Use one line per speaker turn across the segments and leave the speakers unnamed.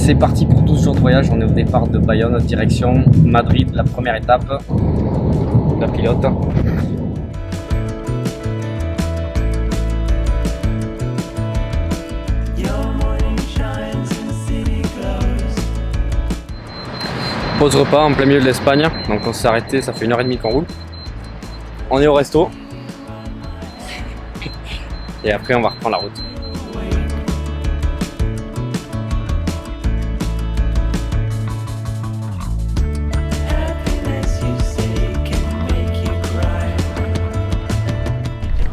C'est parti pour 12 jours de voyage, on est au départ de Bayonne, direction Madrid, la première étape, la pilote. Pause repas en plein milieu de l'Espagne, donc on s'est arrêté, ça fait 1h30 qu'on roule. On est au resto. Et après on va reprendre la route.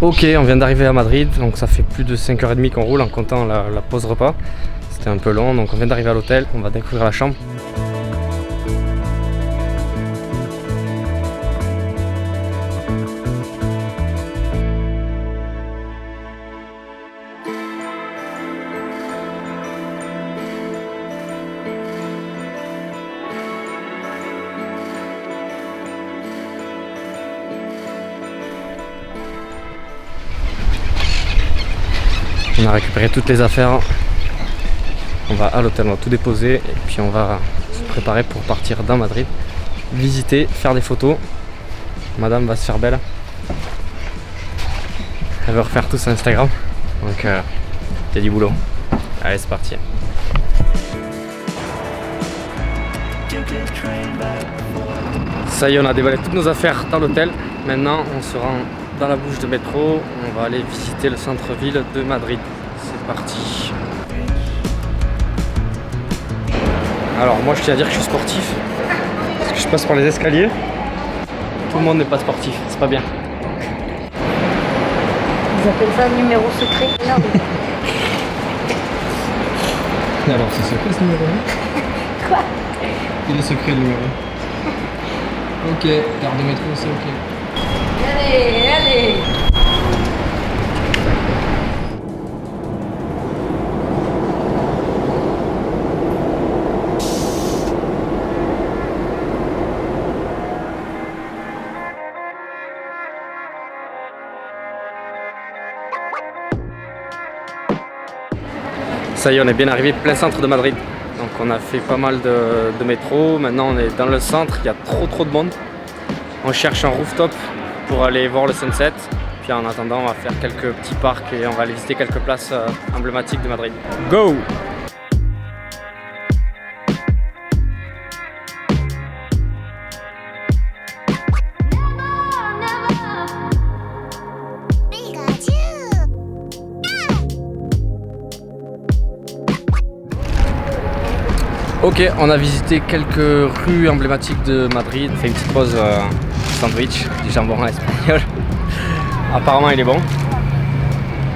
Ok, on vient d'arriver à Madrid, donc ça fait plus de 5h30 qu'on roule en comptant la pause repas. C'était un peu long, donc on vient d'arriver à l'hôtel, on va découvrir la chambre. On a récupéré toutes les affaires, on va à l'hôtel, on va tout déposer et puis on va se préparer pour partir dans Madrid, visiter, faire des photos. Madame va se faire belle, elle veut refaire tout sur Instagram, donc il y a du boulot. Allez, c'est parti. Ça y est, on a déballé toutes nos affaires dans l'hôtel. Maintenant on se rend dans la bouche de métro, on va aller visiter le centre-ville de Madrid. C'est parti. Alors moi je tiens à dire que je suis sportif, parce que je passe par les escaliers. Tout le monde n'est pas sportif, c'est pas bien.
Ils appellent ça un numéro secret. Non, mais...
Alors c'est secret ce numéro?
Quoi?
Il est secret le numéro. Ok, gare de métro c'est ok.
Allez, allez!
Ça y est, on est bien arrivé plein centre de Madrid. Donc on a fait pas mal de métro. Maintenant on est dans le centre, il y a trop de monde. On cherche un rooftop pour aller voir le sunset. Puis en attendant, on va faire quelques petits parcs et on va aller visiter quelques places emblématiques de Madrid. Go! Ok, on a visité quelques rues emblématiques de Madrid, fait une petite pause sandwich, du jambon espagnol. Apparemment il est bon.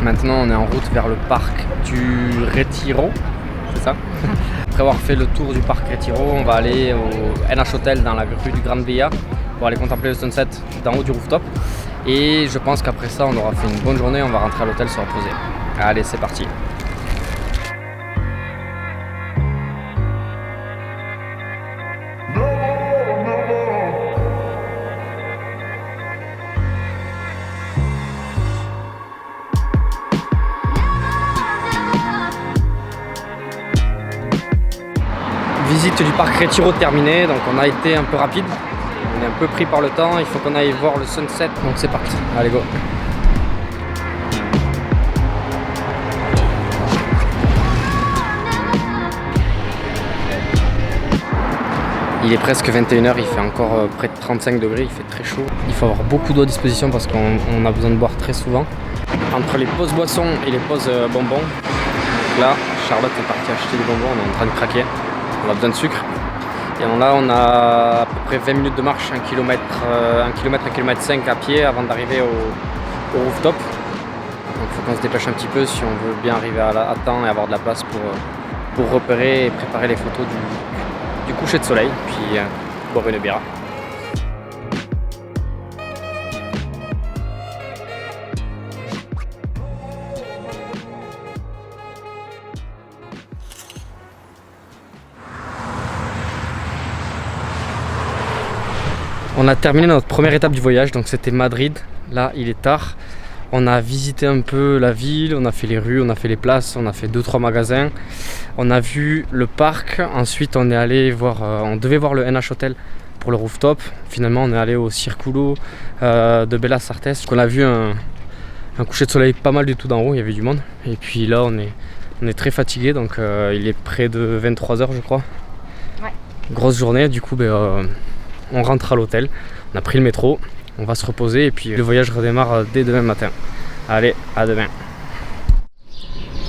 Maintenant on est en route vers le parc du Retiro, c'est ça? Après avoir fait le tour du parc Retiro, on va aller au NH Hotel dans la rue du Gran Via pour aller contempler le sunset d'en haut du rooftop. Et je pense qu'après ça on aura fait une bonne journée, on va rentrer à l'hôtel se reposer. Allez, c'est parti. Visite du parc Retiro terminée, donc on a été un peu rapide, on est un peu pris par le temps, il faut qu'on aille voir le sunset, donc c'est parti, allez go. Il est presque 21h, il fait encore près de 35 degrés, il fait très chaud. Il faut avoir beaucoup d'eau à disposition parce qu'on a besoin de boire très souvent. Entre les pauses boissons et les pauses bonbons, donc là Charlotte est partie acheter des bonbons, on est en train de craquer. On a besoin de sucre. Et là on a à peu près 20 minutes de marche, 1 km, 1 km 5 à pied avant d'arriver au rooftop. Donc il faut qu'on se dépêche un petit peu si on veut bien arriver à temps et avoir de la place pour repérer et préparer les photos du coucher de soleil, puis boire une bière. On a terminé notre première étape du voyage, donc c'était Madrid. Là, il est tard. On a visité un peu la ville, on a fait les rues, on a fait les places, on a fait 2-3 magasins. On a vu le parc, ensuite on est allé voir, on devait voir le NH Hotel pour le rooftop. Finalement on est allé au Circulo de Belas Artes. On a vu un coucher de soleil pas mal du tout d'en haut, il y avait du monde. Et puis là on est très fatigué, donc il est près de 23h je crois.
Ouais.
Grosse journée, du coup on rentre à l'hôtel, on a pris le métro. On va se reposer et puis le voyage redémarre dès demain matin. Allez, à demain.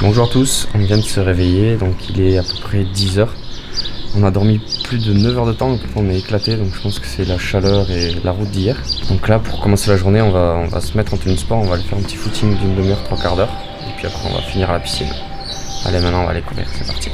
Bonjour à tous, on vient de se réveiller, donc il est à peu près 10h. On a dormi plus de 9 heures de temps, donc on est éclaté, donc je pense que c'est la chaleur et la route d'hier. Donc là, pour commencer la journée, on va se mettre en tenue de sport, on va aller faire un petit footing d'une demi-heure, 3/4 d'heure. Et puis après, on va finir à la piscine. Allez, maintenant on va aller courir, c'est parti.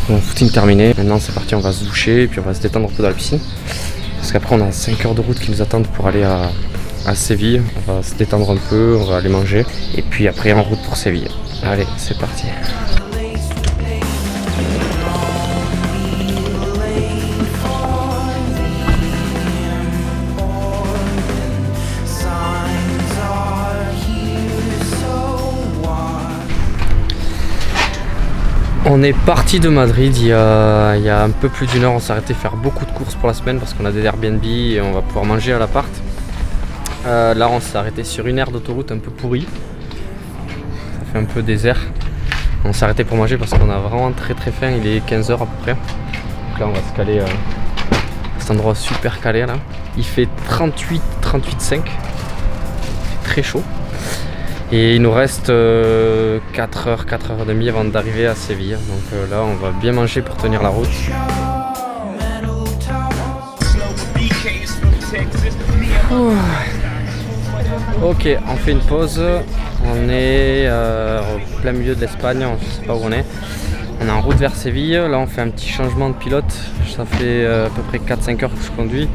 Bon, footing terminé, maintenant c'est parti, on va se doucher et puis on va se détendre un peu dans la piscine. Parce qu'après on a 5 heures de route qui nous attendent pour aller à Séville. On va se détendre un peu, on va aller manger et puis après en route pour Séville. Allez, c'est parti. On est parti de Madrid il y a un peu plus d'une heure. On s'est arrêté faire beaucoup de courses pour la semaine parce qu'on a des Airbnb et on va pouvoir manger à l'appart. Là on s'est arrêté sur une aire d'autoroute un peu pourrie. Ça fait un peu désert. On s'est arrêté pour manger parce qu'on a vraiment très faim. Il est 15h à peu près. Donc là on va se caler à cet endroit super calé là. Il fait 38,5. Très chaud. Et il nous reste 4h30 avant d'arriver à Séville. Donc là on va bien manger pour tenir la route. Ok, on fait une pause. On est au plein milieu de l'Espagne, je ne sais pas où on est. On est en route vers Séville. Là on fait un petit changement de pilote. Ça fait à peu près 4-5 heures que je conduis.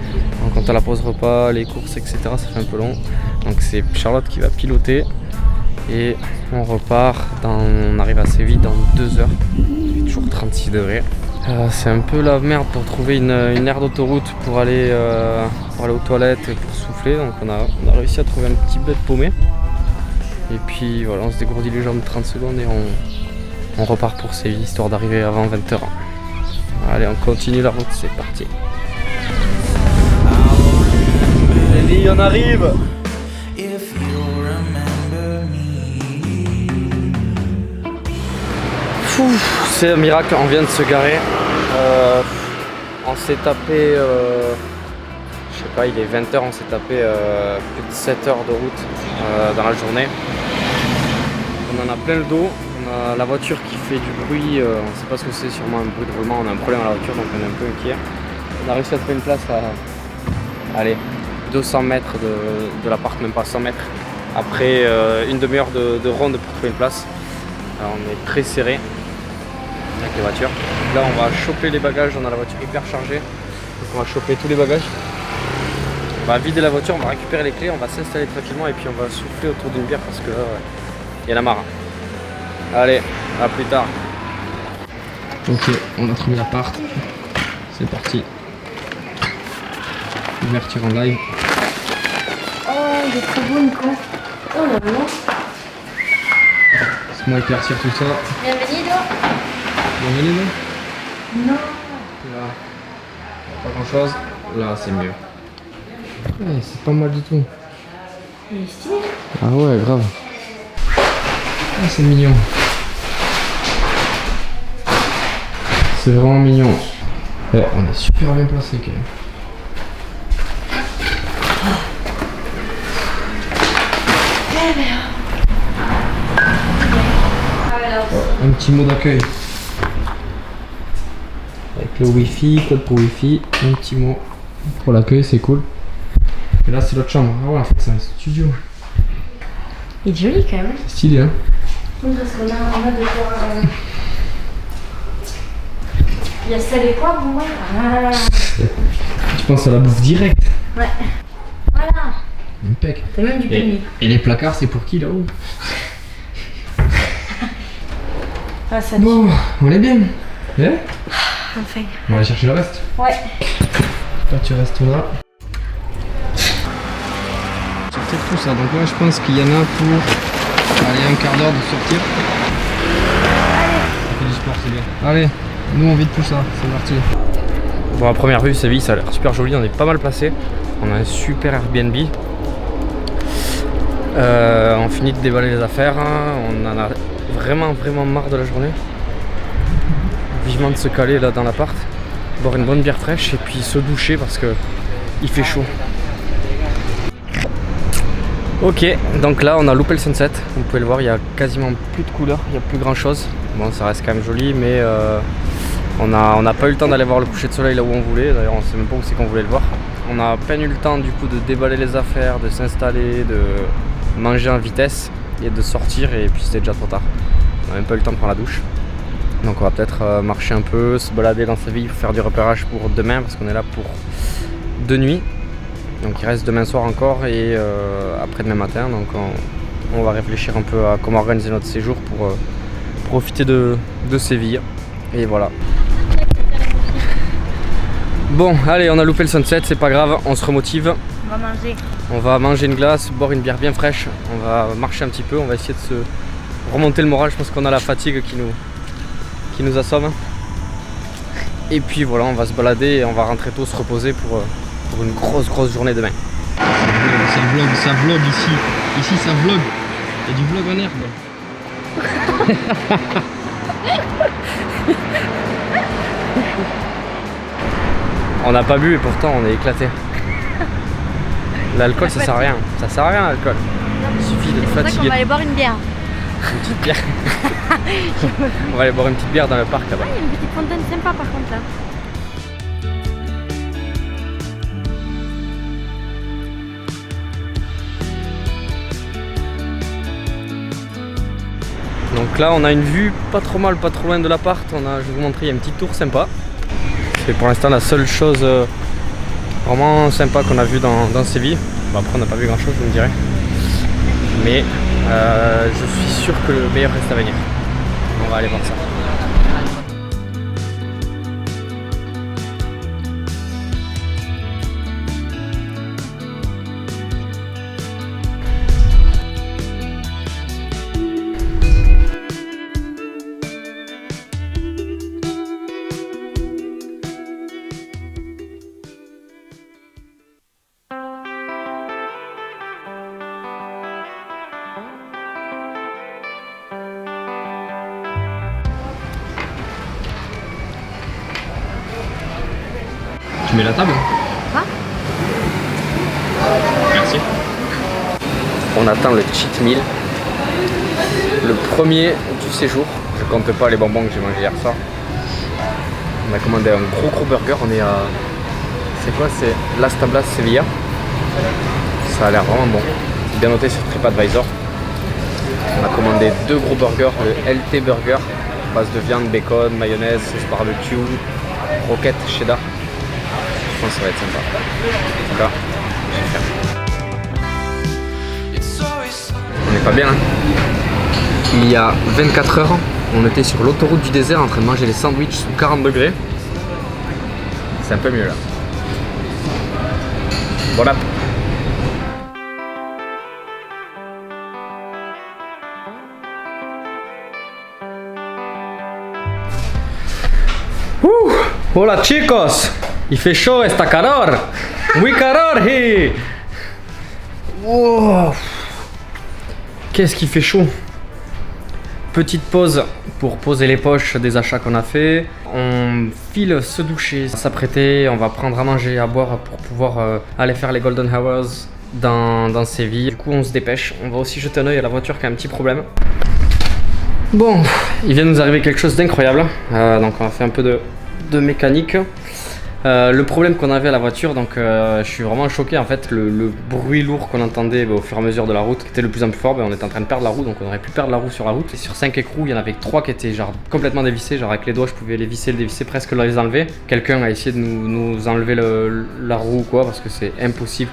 Donc, quand on a la pause repas, les courses, etc. ça fait un peu long. Donc c'est Charlotte qui va piloter. Et on repart, on arrive à Séville dans 2 heures. Il fait toujours 36 degrés. C'est un peu la merde pour trouver une aire d'autoroute pour aller aux toilettes et pour souffler. Donc on a réussi à trouver un petit bête paumé. Et puis voilà, on se dégourdit les jambes 30 secondes et on repart pour Séville, histoire d'arriver avant 20h. Allez, on continue la route, c'est parti. Allez, on arrive! C'est un miracle, on vient de se garer. On s'est tapé, je sais pas, il est 20h, on s'est tapé plus de 7 heures de route dans la journée. On en a plein le dos, on a la voiture qui fait du bruit, on ne sait pas ce que c'est, sûrement un bruit de roulement, on a un problème à la voiture donc on est un peu inquiet. On a réussi à trouver une place à, allez, 200 mètres de l'appart, même pas 100 mètres. Après une demi-heure de ronde pour trouver une place. Alors, on est très serré avec les voitures. Donc là on va choper les bagages, on a la voiture hyper chargée. Donc on va choper tous les bagages. On va vider la voiture, on va récupérer les clés, on va s'installer tranquillement et puis on va souffler autour d'une bière parce que là il y a la marre. Allez, à plus tard. Ok, on a trouvé l'appart. C'est parti. Ouverture en live.
Oh, il est trop beau, Nico. Oh là là.
Laisse-moi éclaircir tout ça.
Bienvenue.
Bienvenue.
Non.
Là, pas grand chose. Là, c'est mieux. Ouais, c'est pas mal du tout.
Il est stylé.
Ah ouais, grave. Ah, c'est mignon. C'est vraiment mignon. Ouais, on est super bien placé quand même. Un petit mot d'accueil. Avec le wifi, code pour wifi, un petit mot pour l'accueil, c'est cool. Et là c'est l'autre chambre. Ah ouais, en fait c'est un studio.
Il est joli quand même.
C'est stylé hein.
Oui, parce qu'on a de quoi. Il y a sel et poivre, ouais. Ah.
Tu penses à la bouffe directe.
Ouais. Voilà.
Impec.
T'as même du permis.
Et les placards, c'est pour qui là-haut?
Ah, ça
Bon, on est bien. Hein?
Enfin.
On va aller chercher le reste.
Ouais.
Toi, tu restes là. C'est peut-être tout ça. Donc là, je pense qu'il y en a pour aller un quart d'heure de sortir. On fait du sport, c'est bien. Allez, nous on vide tout ça. C'est parti. Bon, à première vue, Séville, ça a l'air super joli. On est pas mal placé. On a un super Airbnb. On finit de déballer les affaires. On en a vraiment marre de la journée. Vivement de se caler là dans l'appart, boire une bonne bière fraîche et puis se doucher parce que il fait chaud. Ok, donc là on a loupé le sunset. Vous pouvez le voir, il y a quasiment plus de couleurs, il n'y a plus grand chose. Bon, ça reste quand même joli, mais on n'a pas eu le temps d'aller voir le coucher de soleil là où on voulait. D'ailleurs, on sait même pas où c'est qu'on voulait le voir. On a à peine eu le temps du coup de déballer les affaires, de s'installer, de manger en vitesse et de sortir, et puis c'était déjà trop tard. On n'a même pas eu le temps de prendre la douche. Donc on va peut-être marcher un peu, se balader dans Séville pour faire du repérage pour demain, parce qu'on est là pour 2 nuits. Donc il reste demain soir encore et après demain matin. Donc on va réfléchir un peu à comment organiser notre séjour pour profiter de Séville. Et voilà. Bon, allez, on a loupé le sunset, c'est pas grave, on se remotive.
On va manger.
On va manger une glace, boire une bière bien fraîche. On va marcher un petit peu, on va essayer de se remonter le moral. Je pense qu'on a la fatigue qui nous assomme. Et puis voilà, on va se balader et on va rentrer tôt, se reposer pour une grosse journée demain. Ça vlog ici. Ici ça vlog. Il y a du vlog en herbe. On n'a pas bu et pourtant on est éclaté. L'alcool ça sert à rien. Ça sert à rien l'alcool. Il suffit d'être fatigué.
C'est pour ça qu'on va aller boire une bière.
Une petite bière. On va aller boire une petite bière dans le parc là-bas.
Il y a une petite fontaine sympa par contre là.
Donc là on a une vue pas trop mal, pas trop loin de l'appart. Je vais vous montrer, il y a une petite tour sympa. C'est pour l'instant la seule chose vraiment sympa qu'on a vue dans Séville. Bon, après on n'a pas vu grand chose, vous me direz. Mais je suis sûr que le meilleur reste à venir. On va aller voir ça. Tu mets la table?
Quoi?
Merci. On attend le cheat meal. Le premier du séjour. Je compte pas les bonbons que j'ai mangé hier soir. On a commandé un gros burger. On est à... C'est quoi? C'est Las Tablas Sevilla. Ça a l'air vraiment bon. C'est bien noté sur TripAdvisor. On a commandé 2 gros burgers. Le LT Burger. Base de viande, bacon, mayonnaise, sauce barbecue, roquette, cheddar. Je pense que ça va être sympa. En tout cas, je vais faire. On n'est pas bien hein. Il y a 24 heures, on était sur l'autoroute du désert en train de manger les sandwichs sous 40 degrés. C'est un peu mieux là. Voilà. Hola chicos! Il fait chaud, está calor! Muy calor, hey! Wow. Qu'est-ce qui fait chaud? Petite pause pour poser les poches des achats qu'on a fait. On file se doucher, s'apprêter, on va prendre à manger, à boire pour pouvoir aller faire les Golden Hours dans Séville. Du coup on se dépêche, on va aussi jeter un oeil à la voiture qui a un petit problème. Bon, il vient de nous arriver quelque chose d'incroyable, donc on va faire un peu de mécanique. Le problème qu'on avait à la voiture, donc je suis vraiment choqué en fait, le bruit lourd qu'on entendait au fur et à mesure de la route qui était le plus en plus fort, on était en train de perdre la roue, donc on aurait pu perdre la roue sur la route. Et sur 5 écrous, il y en avait 3 qui étaient genre complètement dévissés, genre avec les doigts je pouvais les visser, le dévisser, presque les enlever. Quelqu'un a essayé de nous enlever la roue ou quoi, parce que c'est impossible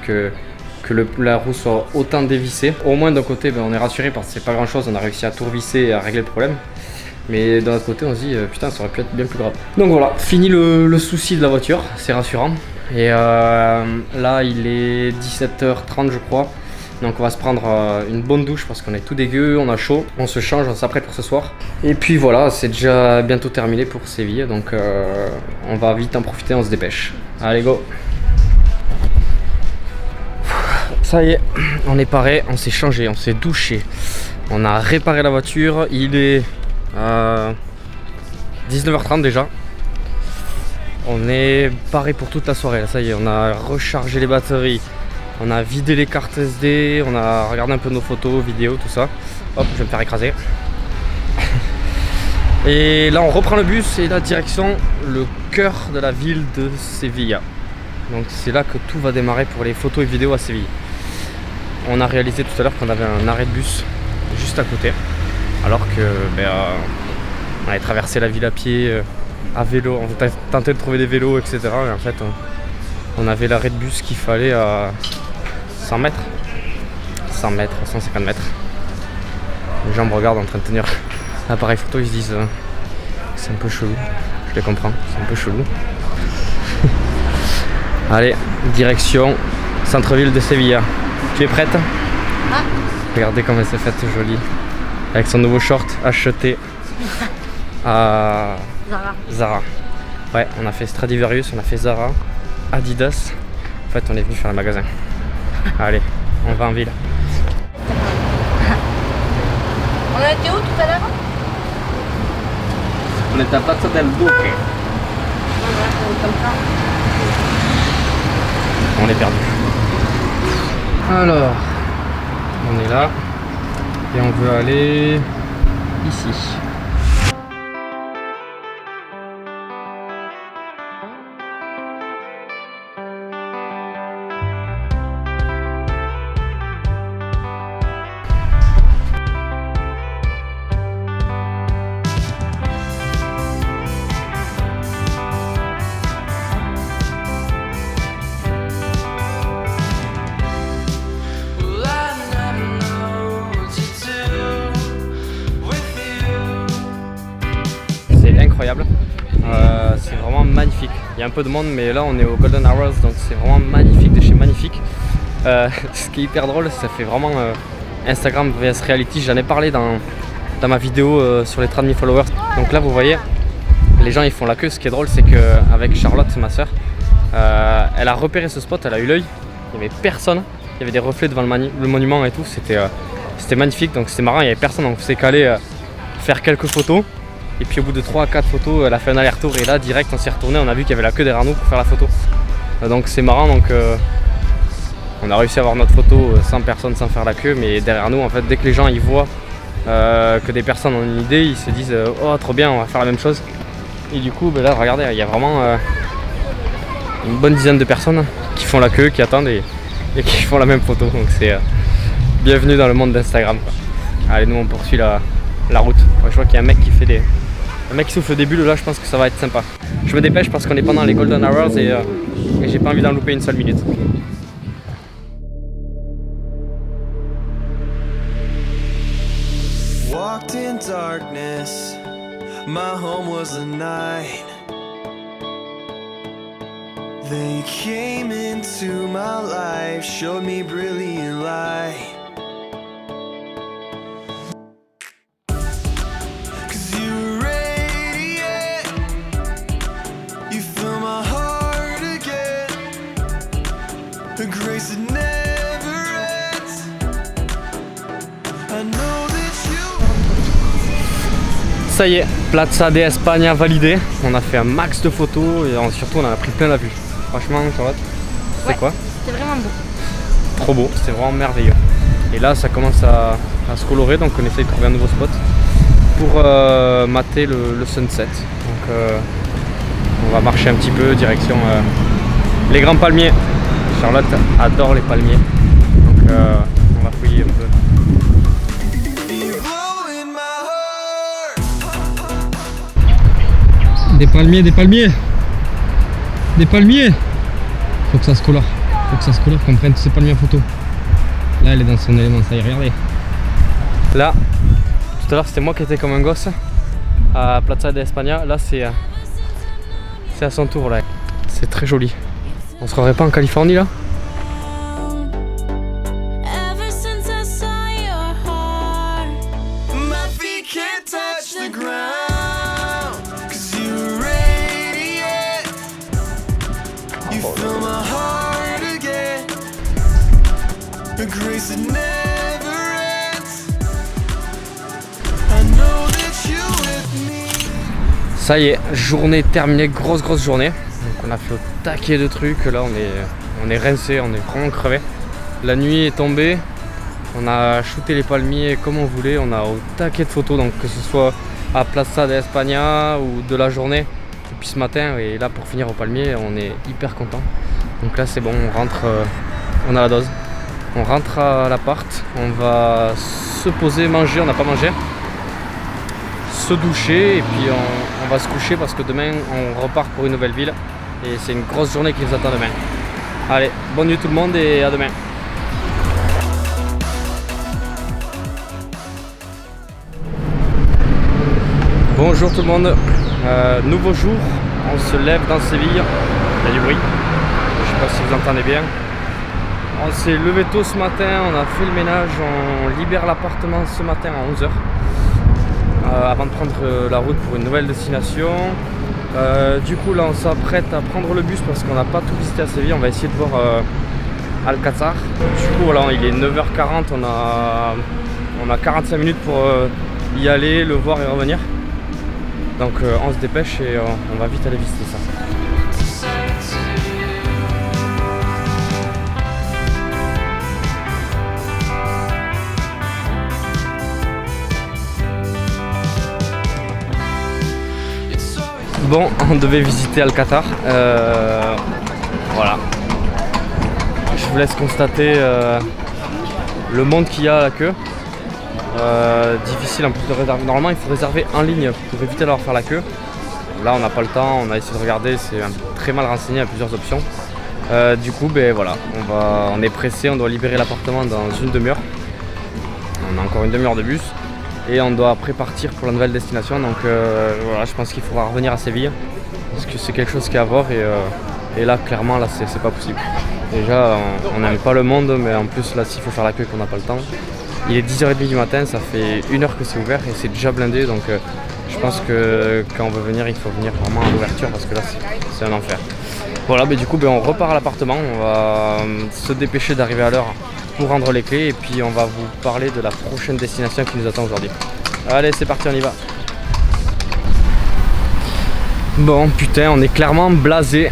que la roue soit autant dévissée. Au moins d'un côté on est rassuré parce que c'est pas grand chose, on a réussi à tout revisser et à régler le problème. Mais d'un autre côté on se dit putain ça aurait pu être bien plus grave. Donc voilà, fini le souci de la voiture, c'est rassurant. Et là il est 17h30 je crois. Donc on va se prendre une bonne douche parce qu'on est tout dégueu, on a chaud, on se change, on s'apprête pour ce soir. Et puis voilà, c'est déjà bientôt terminé pour Séville, donc on va vite en profiter, on se dépêche. Allez go! Ça y est, on est paré, on s'est changé, on s'est douché, on a réparé la voiture, il est 19h30 déjà. On est paré pour toute la soirée, là, ça y est, on a rechargé les batteries. On a vidé les cartes SD, on a regardé un peu nos photos, vidéos, tout ça. Hop, je vais me faire écraser. Et là on reprend le bus et la direction, le cœur de la ville de Séville. Donc c'est là que tout va démarrer pour les photos et vidéos à Séville. On a réalisé tout à l'heure qu'on avait un arrêt de bus juste à côté. Alors que on avait traversé la ville à pied, à vélo, on a tenté de trouver des vélos, etc. Et en fait on avait l'arrêt de bus qu'il fallait à 100 mètres, 100 mètres, 150 mètres. Les gens me regardent en train de tenir l'appareil photo, ils se disent c'est un peu chelou. Je les comprends, c'est un peu chelou. Allez, direction centre-ville de Séville. Tu es prête?
Ah.
Regardez comme elle s'est faite jolie. Avec son nouveau short acheté à Zara. Ouais, on a fait Stradivarius, on a fait Zara, Adidas. En fait, on est venu faire le magasin. Allez, on va en ville.
On a été où tout à l'heure?
On est à Plaza del Duque. On est perdu. Alors, on est là et on veut aller ici. Incroyable, c'est vraiment magnifique. Il y a un peu de monde, mais là on est au Golden Hours, donc c'est vraiment magnifique de chez magnifique. Ce qui est hyper drôle, ça fait vraiment Instagram vs Reality. J'en ai parlé dans ma vidéo sur les 30 000 followers. Donc là vous voyez, les gens ils font la queue. Ce qui est drôle, c'est qu'avec Charlotte, ma soeur, elle a repéré ce spot, elle a eu l'œil. Il n'y avait personne, il y avait des reflets devant le monument et tout. C'était magnifique, donc c'était marrant, il n'y avait personne. Donc on s'est calé faire quelques photos. Et puis au bout de 3 à 4 photos, elle a fait un aller-retour et là direct on s'est retourné, on a vu qu'il y avait la queue derrière nous pour faire la photo. Donc c'est marrant, donc on a réussi à avoir notre photo sans personne, sans faire la queue, mais derrière nous en fait dès que les gens ils voient que des personnes ont une idée, ils se disent oh trop bien, on va faire la même chose. Et du coup là regardez, il y a vraiment une bonne dizaine de personnes qui font la queue, qui attendent et qui font la même photo. Donc c'est bienvenue dans le monde d'Instagram. Allez, nous on poursuit la route. Je vois qu'il y a un mec qui fait un mec qui souffle des bulles là, je pense que ça va être sympa. Je me dépêche parce qu'on est pendant les Golden Hours et j'ai pas envie d'en louper une seule minute. Walked in darkness, my home was a night. Then you came into my life, showed me brilliant light. Ça y est, Plaza de España validé. On a fait un max de photos et surtout on en a pris plein la vue. Franchement, Charlotte, c'est quoi?
C'était vraiment beau.
Trop beau, c'était vraiment merveilleux. Et là, ça commence à se colorer, donc on essaye de trouver un nouveau spot pour mater le sunset. Donc on va marcher un petit peu direction les grands palmiers. Charlotte adore les palmiers, donc on va fouiller un peu. Des palmiers, des palmiers, des palmiers. Faut que ça se colore. Faut que ça se colore, qu'on prenne tous ces palmiers en photo. Là elle est dans son élément, ça y est, regardez. Là, tout à l'heure c'était moi qui étais comme un gosse à Plaza de España. Là c'est à son tour là. C'est très joli. On se croirait pas en Californie là? Ça y est, journée terminée, grosse journée. Donc on a fait au taquet de trucs, là on est rincé, on est vraiment crevé. La nuit est tombée, on a shooté les palmiers comme on voulait, on a au taquet de photos, donc que ce soit à Plaza de España ou de la journée depuis ce matin. Et là pour finir au palmier, on est hyper content. Donc là c'est bon, on rentre, on a la dose. On rentre à l'appart, on va se poser, manger, on n'a pas mangé. Se doucher et puis on va se coucher parce que demain on repart pour une nouvelle ville et c'est une grosse journée qui nous attend demain. Allez, bonne nuit tout le monde et à demain. Bonjour tout le monde, nouveau jour, on se lève dans Séville, il y a du bruit, je sais pas si vous entendez bien. On s'est levé tôt ce matin, on a fait le ménage, on libère l'appartement ce matin à 11 h. Avant de prendre la route pour une nouvelle destination. Du coup là on s'apprête à prendre le bus parce qu'on n'a pas tout visité à Séville. On va essayer de voir Alcázar. Du coup voilà, il est 9 h 40, on a 45 minutes pour y aller, le voir et revenir. Donc on se dépêche et on va vite aller visiter ça. Bon, on devait visiter Alcázar. Voilà. Je vous laisse constater le monde qu'il y a à la queue. Difficile en plus de réserver. Normalement, il faut réserver en ligne pour éviter d'avoir à faire la queue. Là, on n'a pas le temps. On a essayé de regarder. C'est très mal renseigné. Il y a plusieurs options. Du coup, ben voilà. On est pressé. On doit libérer l'appartement dans une demi-heure. On a encore une demi-heure de bus. Et on doit après partir pour la nouvelle destination, donc voilà, je pense qu'il faudra revenir à Séville parce que c'est quelque chose qui est à voir et là clairement là c'est pas possible. Déjà on n'aime pas le monde, mais en plus là s'il faut faire la queue qu'on n'a pas le temps. Il est 10 h 30 du matin, ça fait 1 heure que c'est ouvert et c'est déjà blindé, donc je pense que quand on veut venir il faut venir vraiment à l'ouverture parce que là c'est un enfer. Voilà, mais du coup on repart à l'appartement, on va se dépêcher d'arriver à l'heure pour rendre les clés et puis on va vous parler de la prochaine destination qui nous attend aujourd'hui. Allez, c'est parti, on y va. Bon, putain, on est clairement blasé,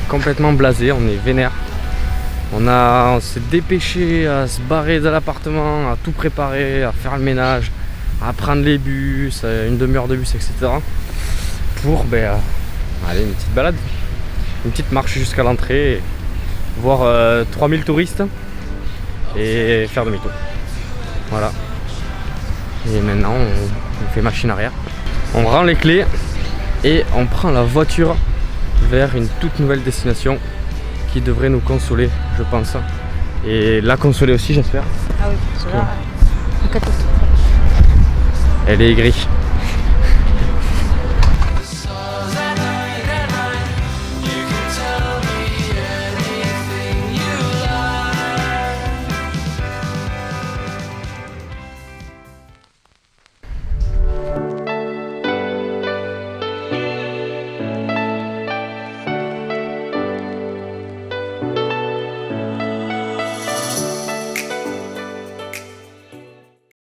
complètement blasé, on est vénère. On s'est dépêché à se barrer de l'appartement, à tout préparer, à faire le ménage, à prendre les bus, une demi-heure de bus, etc. Pour aller une petite balade, une petite marche jusqu'à l'entrée, voir 3000 touristes et faire demi-tour. Voilà. Et maintenant on fait machine arrière. On rend les clés et on prend la voiture vers une toute nouvelle destination qui devrait nous consoler, je pense. Et la consoler aussi, j'espère.
Ah oui, parce que là, catastrophe.
Elle est aigrie.